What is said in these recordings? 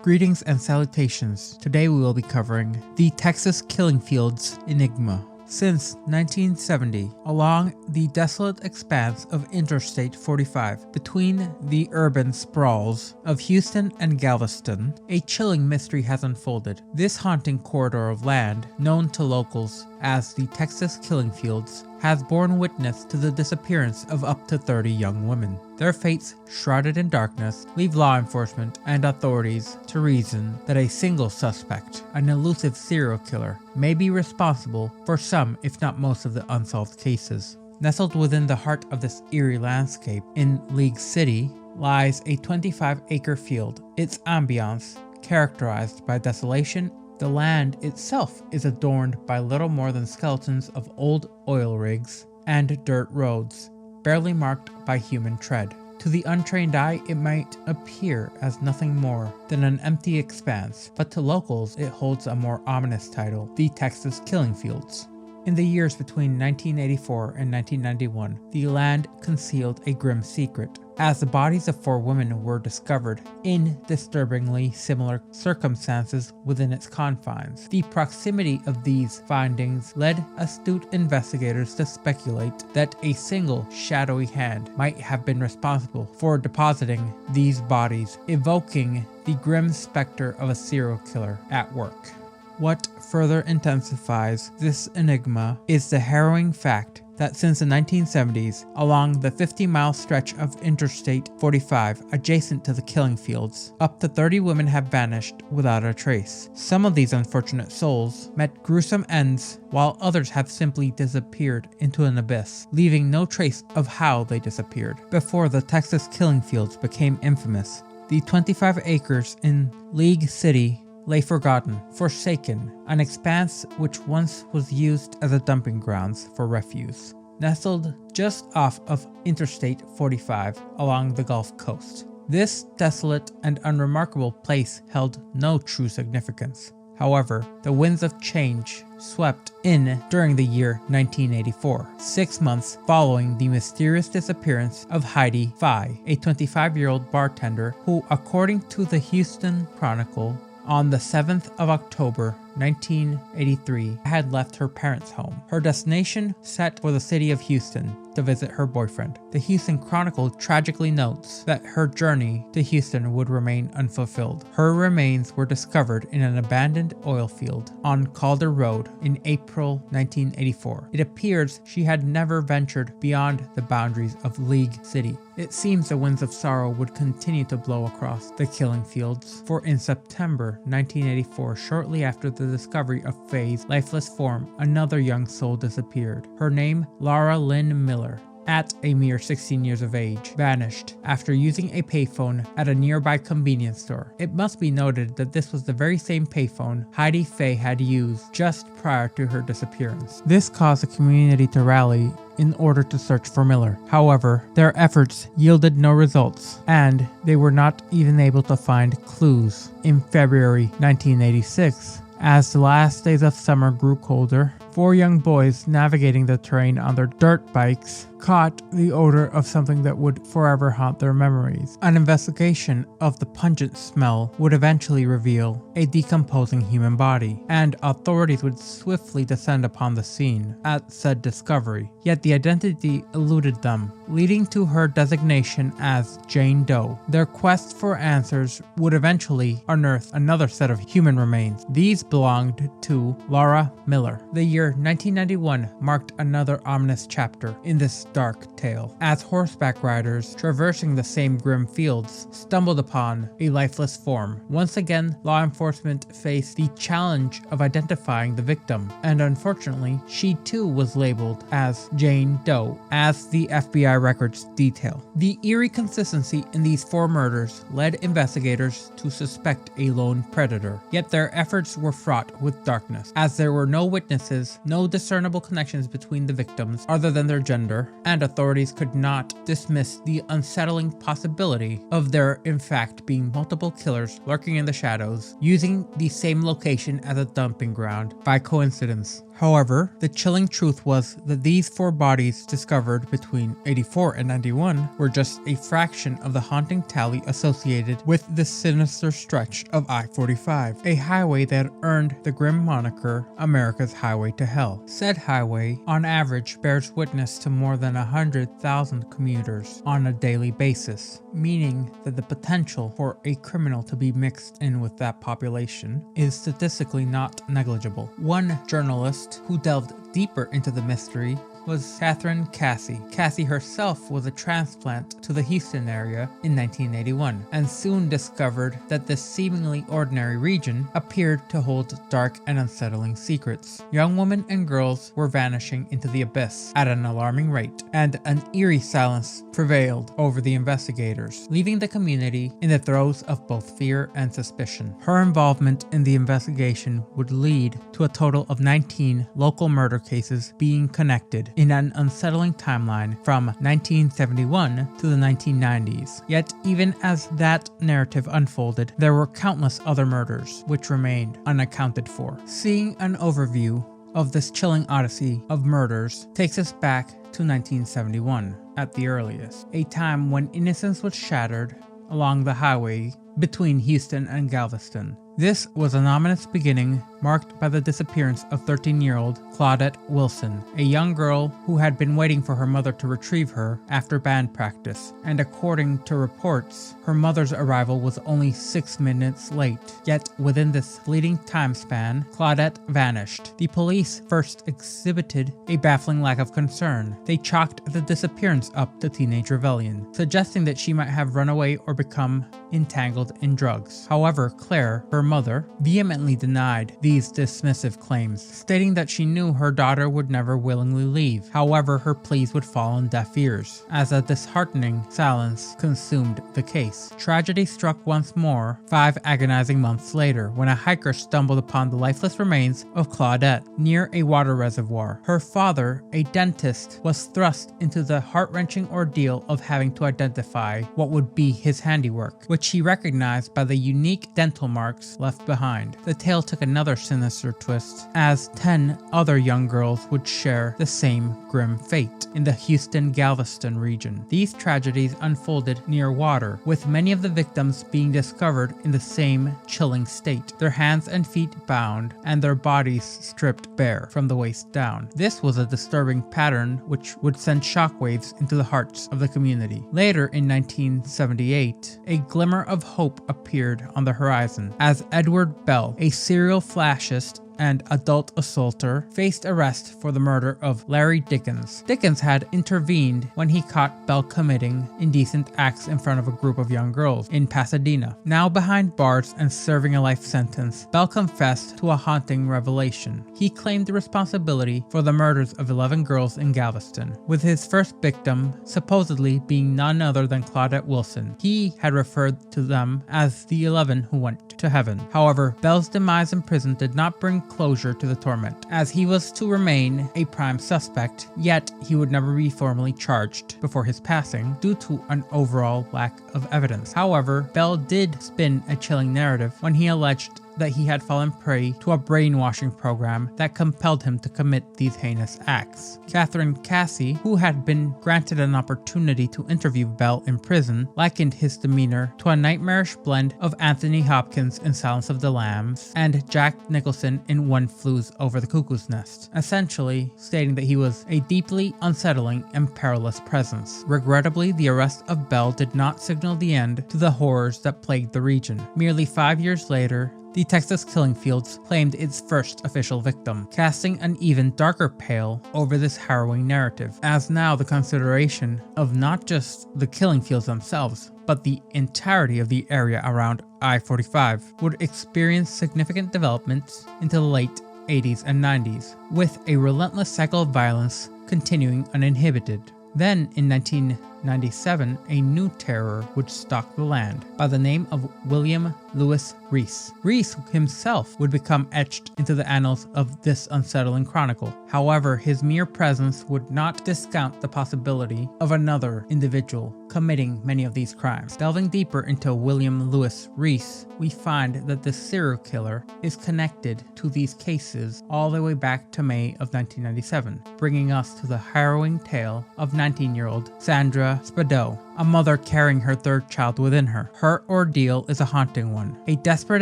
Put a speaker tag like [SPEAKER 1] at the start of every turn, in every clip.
[SPEAKER 1] Greetings and salutations. Today we will be covering the Texas killing fields enigma. Since 1970, along the desolate expanse of Interstate 45 between the urban sprawls of Houston and Galveston, a chilling mystery has unfolded. This haunting corridor of land, known to locals as the Texas killing fields, has borne witness to the disappearance of up to 30 young women. Their fates, shrouded in darkness, leave law enforcement and authorities to reason that a single suspect, an elusive serial killer, may be responsible for some, if not most, of the unsolved cases. Nestled within the heart of this eerie landscape in League City lies a 25-acre field. Its ambiance, characterized by desolation. The land itself is adorned by little more than skeletons of old oil rigs and dirt roads, barely marked by human tread. To the untrained eye, it might appear as nothing more than an empty expanse, but to locals it holds a more ominous title, the Texas Killing Fields. In the years between 1984 and 1991, the land concealed a grim secret, as the bodies of 4 women were discovered in disturbingly similar circumstances within its confines. The proximity of these findings led astute investigators to speculate that a single shadowy hand might have been responsible for depositing these bodies, evoking the grim specter of a serial killer at work. What further intensifies this enigma is the harrowing fact that since the 1970s, along the 50-mile stretch of Interstate 45 adjacent to the killing fields, up to 30 women have vanished without a trace. Some of these unfortunate souls met gruesome ends, while others have simply disappeared into an abyss, leaving no trace of how they disappeared. Before the Texas killing fields became infamous, the 25 acres in League City lay forgotten, forsaken, an expanse which once was used as a dumping grounds for refuse, nestled just off of Interstate 45 along the Gulf Coast. This desolate and unremarkable place held no true significance. However, the winds of change swept in during the year 1984, 6 months following the mysterious disappearance of Heidi Fye, a 25-year-old bartender who, according to the Houston Chronicle, on the 7th of October 1983, had left her parents' home. Her destination set for the city of Houston to visit her boyfriend. The Houston Chronicle tragically notes that her journey to Houston would remain unfulfilled. Her remains were discovered in an abandoned oil field on Calder Road in April 1984. It appears she had never ventured beyond the boundaries of League City. It seems the winds of sorrow would continue to blow across the killing fields, for in September 1984, shortly after the discovery of Faye's lifeless form, another young soul disappeared. Her name, Laura Lynn Miller, at a mere 16 years of age, vanished after using a payphone at a nearby convenience store. It must be noted that this was the very same payphone Heidi Faye had used just prior to her disappearance. This caused the community to rally in order to search for Miller. However, their efforts yielded no results, and they were not even able to find clues. In February 1986, as the last days of summer grew colder, 4 young boys navigating the terrain on their dirt bikes caught the odor of something that would forever haunt their memories. An investigation of the pungent smell would eventually reveal a decomposing human body, and authorities would swiftly descend upon the scene at said discovery. Yet the identity eluded them, leading to her designation as Jane Doe. Their quest for answers would eventually unearth another set of human remains. These belonged to Laura Miller. The year 1991 marked another ominous chapter in this dark tale, as horseback riders traversing the same grim fields stumbled upon a lifeless form. Once again, law enforcement faced the challenge of identifying the victim, and unfortunately, she too was labeled as Jane Doe, as the FBI records detail. The eerie consistency in these 4 murders led investigators to suspect a lone predator, yet their efforts were fraught with darkness, as there were no witnesses, no discernible connections between the victims other than their gender, and authorities could not dismiss the unsettling possibility of there in fact being multiple killers lurking in the shadows, using the same location as a dumping ground by coincidence. However, the chilling truth was that these 4 bodies discovered between 84 and 91 were just a fraction of the haunting tally associated with the sinister stretch of I-45, a highway that earned the grim moniker America's Highway to Hell. Said highway, on average, bears witness to more than 100,000 commuters on a daily basis, meaning that the potential for a criminal to be mixed in with that population is statistically not negligible. One journalist who delved deeper into the mystery was Catherine Cassie. Cassie herself was a transplant to the Houston area in 1981 and soon discovered that this seemingly ordinary region appeared to hold dark and unsettling secrets. Young women and girls were vanishing into the abyss at an alarming rate, and an eerie silence prevailed over the investigators, leaving the community in the throes of both fear and suspicion. Her involvement in the investigation would lead to a total of 19 local murder cases being connected in an unsettling timeline from 1971 to the 1990s. Yet, even as that narrative unfolded, there were countless other murders which remained unaccounted for. Seeing an overview of this chilling odyssey of murders takes us back to 1971 at the earliest, a time when innocence was shattered along the highway between Houston and Galveston. This was an ominous beginning marked by the disappearance of 13-year-old Claudette Wilson, a young girl who had been waiting for her mother to retrieve her after band practice, and according to reports, her mother's arrival was only 6 minutes late. Yet within this fleeting time span, Claudette vanished. The police first exhibited a baffling lack of concern. They chalked the disappearance up to teenage rebellion, suggesting that she might have run away or become entangled in drugs. However, Claire, her mother, vehemently denied these dismissive claims, stating that she knew her daughter would never willingly leave. However, her pleas would fall on deaf ears, as a disheartening silence consumed the case. Tragedy struck once more 5 agonizing months later, when a hiker stumbled upon the lifeless remains of Claudette near a water reservoir. Her father, a dentist, was thrust into the heart-wrenching ordeal of having to identify what would be his handiwork, which he recognized by the unique dental marks left behind. The tale took another sinister twist, as 10 other young girls would share the same grim fate in the Houston-Galveston region. These tragedies unfolded near water, with many of the victims being discovered in the same chilling state, their hands and feet bound and their bodies stripped bare from the waist down. This was a disturbing pattern which would send shockwaves into the hearts of the community. Later in 1978, a glimmer of hope appeared on the horizon as Edward Bell, a serial fascist and adult assaulter, faced arrest for the murder of Larry Dickens. Dickens had intervened when he caught Bell committing indecent acts in front of a group of young girls in Pasadena. Now behind bars and serving a life sentence, Bell confessed to a haunting revelation. He claimed the responsibility for the murders of 11 girls in Galveston, with his first victim supposedly being none other than Claudette Wilson. He had referred to them as the 11 who went to heaven. However, Bell's demise in prison did not bring closure to the torment, as he was to remain a prime suspect, yet he would never be formally charged before his passing due to an overall lack of evidence. However, Bell did spin a chilling narrative when he alleged that he had fallen prey to a brainwashing program that compelled him to commit these heinous acts. Catherine Cassie, who had been granted an opportunity to interview Bell in prison, likened his demeanor to a nightmarish blend of Anthony Hopkins in Silence of the Lambs and Jack Nicholson in One Flew Over the Cuckoo's Nest, essentially stating that he was a deeply unsettling and perilous presence. Regrettably, the arrest of Bell did not signal the end to the horrors that plagued the region. Merely 5 years later, the Texas killing fields claimed its first official victim, casting an even darker pale over this harrowing narrative, as now the consideration of not just the killing fields themselves, but the entirety of the area around I-45 would experience significant developments into the late 80s and 90s, with a relentless cycle of violence continuing uninhibited. Then, in 1990, 1997, a new terror would stalk the land by the name of William Lewis Reece. Reece himself would become etched into the annals of this unsettling chronicle. However, his mere presence would not discount the possibility of another individual committing many of these crimes. Delving deeper into William Lewis Reece, we find that this serial killer is connected to these cases all the way back to May of 1997, bringing us to the harrowing tale of 19-year-old Sandra Spadeau, a mother carrying her third child within her. Her ordeal is a haunting one, a desperate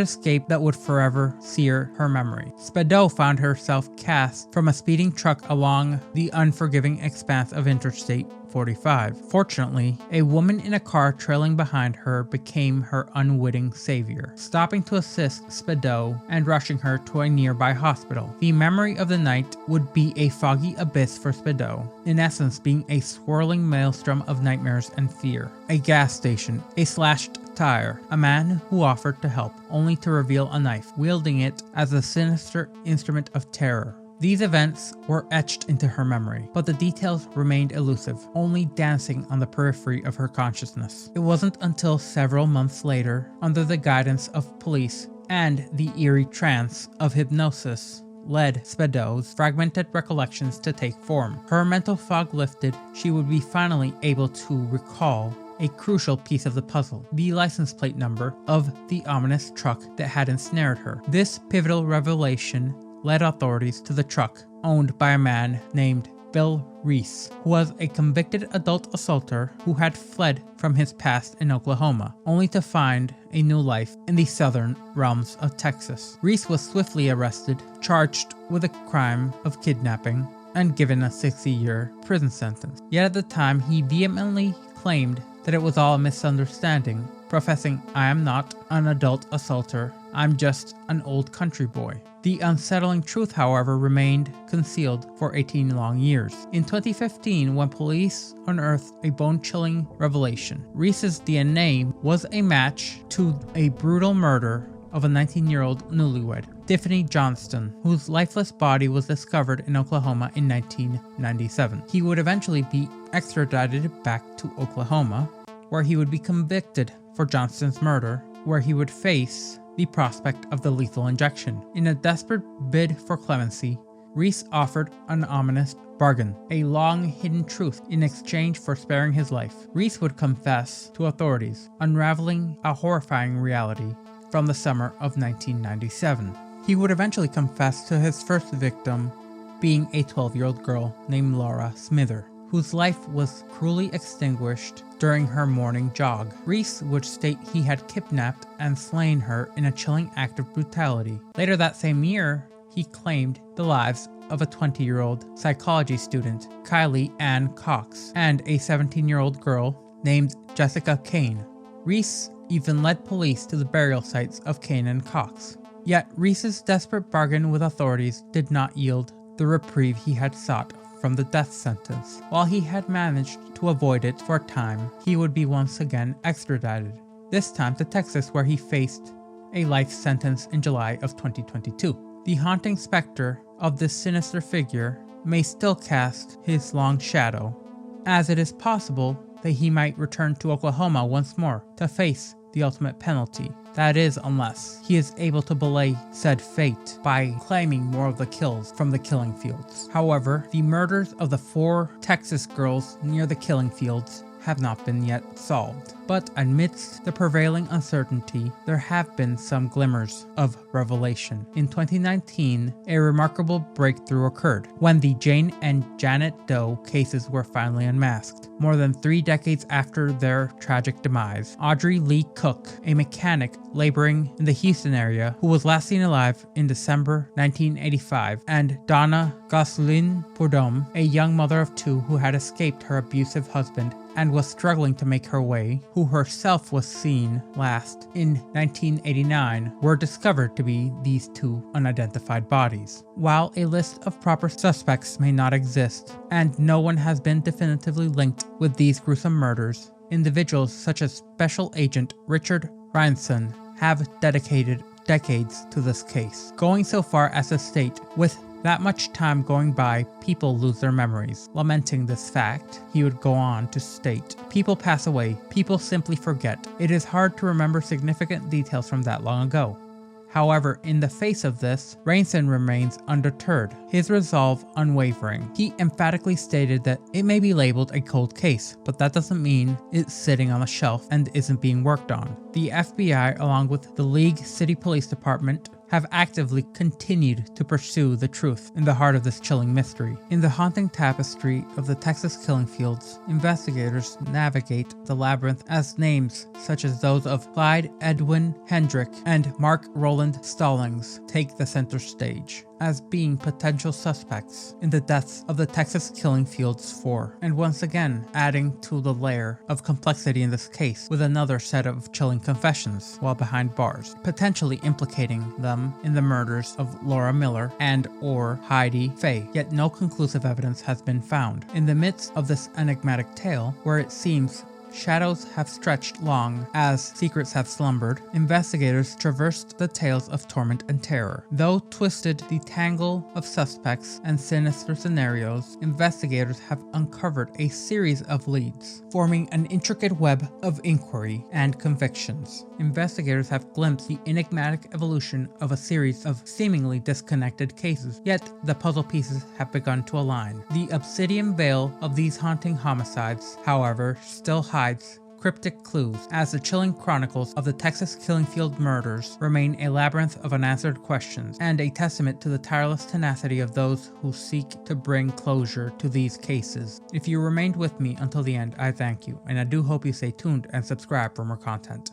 [SPEAKER 1] escape that would forever sear her memory. Spadeau found herself cast from a speeding truck along the unforgiving expanse of Interstate 45. Fortunately, a woman in a car trailing behind her became her unwitting savior, stopping to assist Spadeau and rushing her to a nearby hospital. The memory of the night would be a foggy abyss for Spadeau, in essence being a swirling maelstrom of nightmares and fear. A gas station, a slashed tire, a man who offered to help, only to reveal a knife, wielding it as a sinister instrument of terror. These events were etched into her memory, but the details remained elusive, only dancing on the periphery of her consciousness. It wasn't until several months later, under the guidance of police and the eerie trance of hypnosis, led Spadeau's fragmented recollections to take form. Her mental fog lifted, she would be finally able to recall a crucial piece of the puzzle, the license plate number of the ominous truck that had ensnared her. This pivotal revelation led authorities to the truck, owned by a man named Bill Reece, who was a convicted adult assaulter who had fled from his past in Oklahoma, only to find a new life in the southern realms of Texas. Reece was swiftly arrested, charged with a crime of kidnapping, and given a 60-year prison sentence. Yet at the time, he vehemently claimed that it was all a misunderstanding, professing, "I am not an adult assaulter, I'm just an old country boy." The unsettling truth, however, remained concealed for 18 long years. In 2015, when police unearthed a bone-chilling revelation, Reece's DNA was a match to a brutal murder of a 19-year-old newlywed, Tiffany Johnston, whose lifeless body was discovered in Oklahoma in 1997. He would eventually be extradited back to Oklahoma, where he would be convicted for Johnston's murder, where he would face the prospect of the lethal injection. In a desperate bid for clemency, Reece offered an ominous bargain, a long-hidden truth in exchange for sparing his life. Reece would confess to authorities, unraveling a horrifying reality from the summer of 1997. He would eventually confess to his first victim being a 12-year-old girl named Laura Smither, whose life was cruelly extinguished during her morning jog. Reece would state he had kidnapped and slain her in a chilling act of brutality. Later that same year, he claimed the lives of a 20-year-old psychology student, Kylie Ann Cox, and a 17-year-old girl named Jessica Kane. Reece even led police to the burial sites of Kane and Cox. Yet Reece's desperate bargain with authorities did not yield the reprieve he had sought from the death sentence. While he had managed to avoid it for a time, he would be once again extradited, this time to Texas, where he faced a life sentence in July of 2022. The haunting specter of this sinister figure may still cast his long shadow, as it is possible that he might return to Oklahoma once more to face the ultimate penalty. That is, unless he is able to belay said fate by claiming more of the kills from the killing fields. However, the murders of the 4 Texas girls near the killing fields have not been yet solved. But amidst the prevailing uncertainty, there have been some glimmers of revelation. In 2019, a remarkable breakthrough occurred when the Jane and Janet Doe cases were finally unmasked. More than 3 decades after their tragic demise, Audrey Lee Cook, a mechanic laboring in the Houston area who was last seen alive in December 1985, and Donna Gosselin Prudhomme, a young mother of 2 who had escaped her abusive husband and was struggling to make her way, who herself was seen last in 1989, were discovered to be these 2 unidentified bodies. While a list of proper suspects may not exist, and no one has been definitively linked with these gruesome murders, individuals such as Special Agent Richard Ryanson have dedicated decades to this case, going so far as to state, with That much time going by, people lose their memories. Lamenting this fact, he would go on to state, "People pass away, people simply forget. It is hard to remember significant details from that long ago." However, in the face of this, Rainson remains undeterred, his resolve unwavering. He emphatically stated that it may be labeled a cold case, but that doesn't mean it's sitting on a shelf and isn't being worked on. The FBI, along with the League City Police Department, have actively continued to pursue the truth in the heart of this chilling mystery. In the haunting tapestry of the Texas killing fields, investigators navigate the labyrinth as names such as those of Clyde Edwin Hedrick and Mark Stallings take the center stage as being potential suspects in the deaths of the Texas killing fields 4, and once again adding to the layer of complexity in this case with another set of chilling confessions while behind bars, potentially implicating them in the murders of Laura Miller and or Heidi Faye, yet no conclusive evidence has been found. In the midst of this enigmatic tale, where it seems shadows have stretched long as secrets have slumbered, investigators traversed the tales of torment and terror. Though twisted the tangle of suspects and sinister scenarios, investigators have uncovered a series of leads, forming an intricate web of inquiry and convictions. Investigators have glimpsed the enigmatic evolution of a series of seemingly disconnected cases, yet the puzzle pieces have begun to align. The obsidian veil of these haunting homicides, however, still hides cryptic clues, as the chilling chronicles of the Texas killing field murders remain a labyrinth of unanswered questions, and a testament to the tireless tenacity of those who seek to bring closure to these cases. If you remained with me until the end, I thank you, and I do hope you stay tuned and subscribe for more content.